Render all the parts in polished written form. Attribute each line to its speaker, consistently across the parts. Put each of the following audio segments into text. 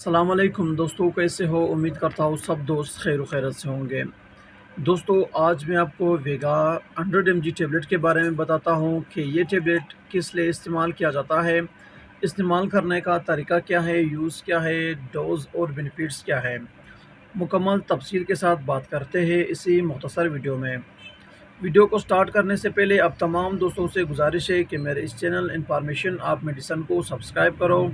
Speaker 1: सलामुअलैकुम दोस्तों, कैसे हो? उम्मीद करता हूँ सब दोस्त खैर खैरत से होंगे। दोस्तों, आज मैं आपको वेगा 100 mg टेबलेट के बारे में बताता हूँ कि ये टेबलेट किस लिए इस्तेमाल किया जाता है, इस्तेमाल करने का तरीका क्या है, यूज़ क्या है, डोज़ और बेनिफिट्स क्या है। मुकम्मल तफसील के साथ बात करते हैं इसी मुख्तसर वीडियो में। वीडियो को स्टार्ट करने से पहले अब तमाम दोस्तों से गुजारिश है कि मेरे इस चैनल इन्फॉर्मेशन आप मेडिसन को सब्सक्राइब करो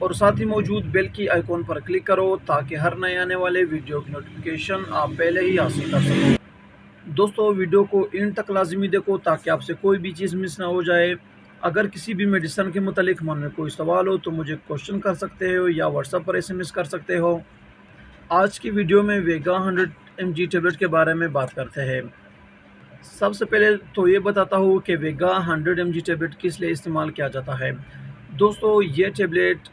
Speaker 1: और साथ ही मौजूद बेल की आइकॉन पर क्लिक करो ताकि हर नए आने वाले वीडियो की नोटिफिकेशन आप पहले ही हासिल कर सको। दोस्तों, वीडियो को इन तक लाजमी देखो ताकि आपसे कोई भी चीज़ मिस ना हो जाए। अगर किसी भी मेडिसन के मुतालिक मन में कोई सवाल हो तो मुझे क्वेश्चन कर सकते हो या व्हाट्सएप पर SMS कर सकते हो। आज की वीडियो में वेगा 100 mg टेबलेट के बारे में बात करते हैं। सबसे पहले तो ये बताता हूँ कि वेगा 100 mg टेबलेट किस लिए इस्तेमाल किया जाता है। दोस्तों, ये टेबलेट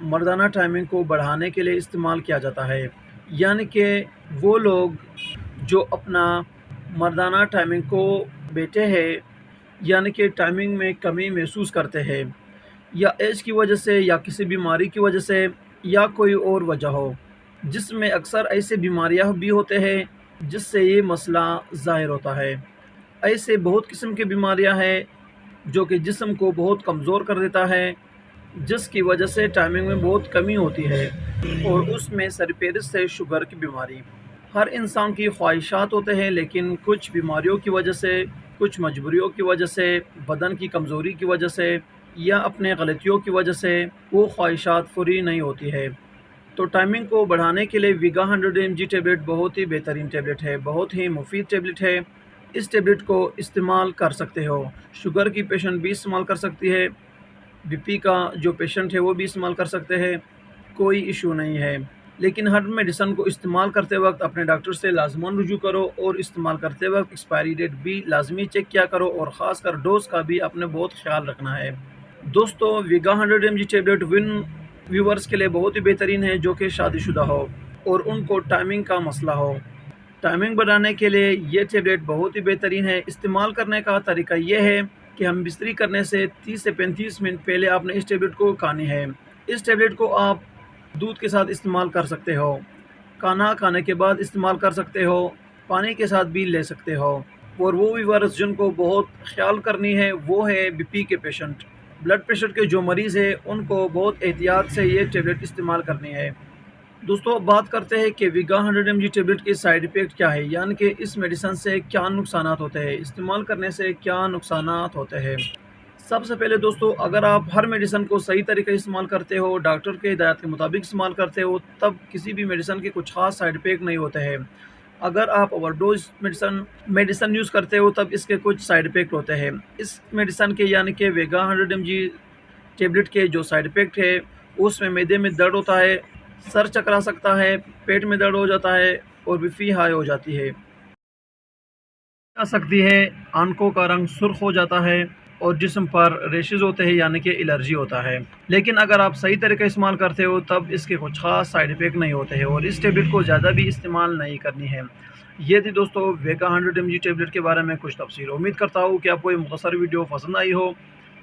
Speaker 1: मर्दाना टाइमिंग को बढ़ाने के लिए इस्तेमाल किया जाता है। यानी कि वो लोग जो अपना मर्दाना टाइमिंग को बेटे हैं, यानी कि टाइमिंग में कमी महसूस करते हैं या एज की वजह से या किसी बीमारी की वजह से या कोई और वजह हो, जिसमें अक्सर ऐसे बीमारियां भी होते हैं जिससे ये मसला ज़ाहिर होता है। ऐसे बहुत किस्म की बीमारियां हैं जो कि जिस्म को बहुत कमज़ोर कर देता है, जिसकी वजह से टाइमिंग में बहुत कमी होती है और उसमें सरफेरस से शुगर की बीमारी। हर इंसान की ख्वाहिशात होते हैं, लेकिन कुछ बीमारियों की वजह से, कुछ मजबूरियों की वजह से, बदन की कमज़ोरी की वजह से या अपने गलतियों की वजह से वो ख्वाहिशात पूरी नहीं होती है। तो टाइमिंग को बढ़ाने के लिए वीगा 100 mg टेबलेट बहुत ही बेहतरीन टेबलेट है, बहुत ही मुफीद टेबलेट है। इस टेबलेट को इस्तेमाल कर सकते हो। शुगर की पेशेंट भी इस्तेमाल कर सकती है, बीपी का जो पेशेंट है वो भी इस्तेमाल कर सकते हैं, कोई इशू नहीं है। लेकिन हर मेडिसिन को इस्तेमाल करते वक्त अपने डॉक्टर से लाजमन रुजू करो और इस्तेमाल करते वक्त एक्सपायरी डेट भी लाजमी चेक किया करो और ख़ासकर डोज का भी आपने बहुत ख्याल रखना है। दोस्तों, वीगा 100 mg टेबलेट विन व्यूवर्स के लिए बहुत ही बेहतरीन है जो कि शादीशुदा हो और उनको टाइमिंग का मसला हो। टाइमिंग बढ़ाने के लिए ये टेबलेट बहुत ही बेहतरीन है। इस्तेमाल करने का तरीका ये है कि हम बिस्तरी करने से 30 से 35 मिनट पहले आपने इस टेबलेट को खानी है। इस टेबलेट को आप दूध के साथ इस्तेमाल कर सकते हो, खाना खाने के बाद इस्तेमाल कर सकते हो, पानी के साथ भी ले सकते हो। और वो व्यूअर्स जिनको बहुत ख्याल करनी है वो है बीपी के पेशेंट, ब्लड प्रेशर के जो मरीज़ है उनको बहुत एहतियात से ये टेबलेट इस्तेमाल करनी है। दोस्तों, अब बात करते हैं कि वीगा 100 mg टेबलेट के साइड इफ़ेक्ट क्या है, यानी कि इस मेडिसिन से क्या नुकसानात होते हैं, इस्तेमाल करने से क्या नुकसानात होते हैं। सबसे पहले दोस्तों, अगर आप हर मेडिसिन को सही तरीके से इस्तेमाल करते हो, डॉक्टर के हिदायत के मुताबिक इस्तेमाल करते हो, तब किसी भी मेडिसिन के कुछ ख़ास साइड इफ़ेक्ट नहीं होते हैं। अगर आप ओवरडोज मेडिसिन यूज़ करते हो तब इसके कुछ साइड इफ़ेक्ट होते हैं। इस मेडिसिन के यानी कि वेगा 100 mg टेबलेट के जो साइड इफ़ेक्ट है उसमें मैदे में दर्द होता है, सर चकरा सकता है, पेट में दर्द हो जाता है और बीपी हाई हो जाती है, आ सकती है, आंखों का रंग सुर्ख हो जाता है और जिस्म पर रेशेज होते हैं यानी कि एलर्जी होता है। लेकिन अगर आप सही तरीके इस्तेमाल करते हो तब इसके कुछ खास साइड इफ़ेक्ट नहीं होते हैं और इस टेबलेट को ज़्यादा भी इस्तेमाल नहीं करनी है। ये थी दोस्तों वेगा 100 mg टेबलेट के बारे में कुछ तफसील। उम्मीद करता हूँ कि आपको ये मुख्तसर वीडियो पसंद आई हो।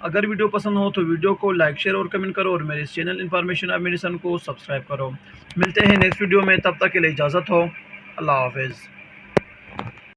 Speaker 1: अगर वीडियो पसंद हो तो वीडियो को लाइक, शेयर और कमेंट करो और मेरे इस चैनल इन्फॉर्मेशन ऑफ मेडिसिन को सब्सक्राइब करो। मिलते हैं नेक्स्ट वीडियो में, तब तक के लिए इजाज़त हो। अल्लाह हाफिज़।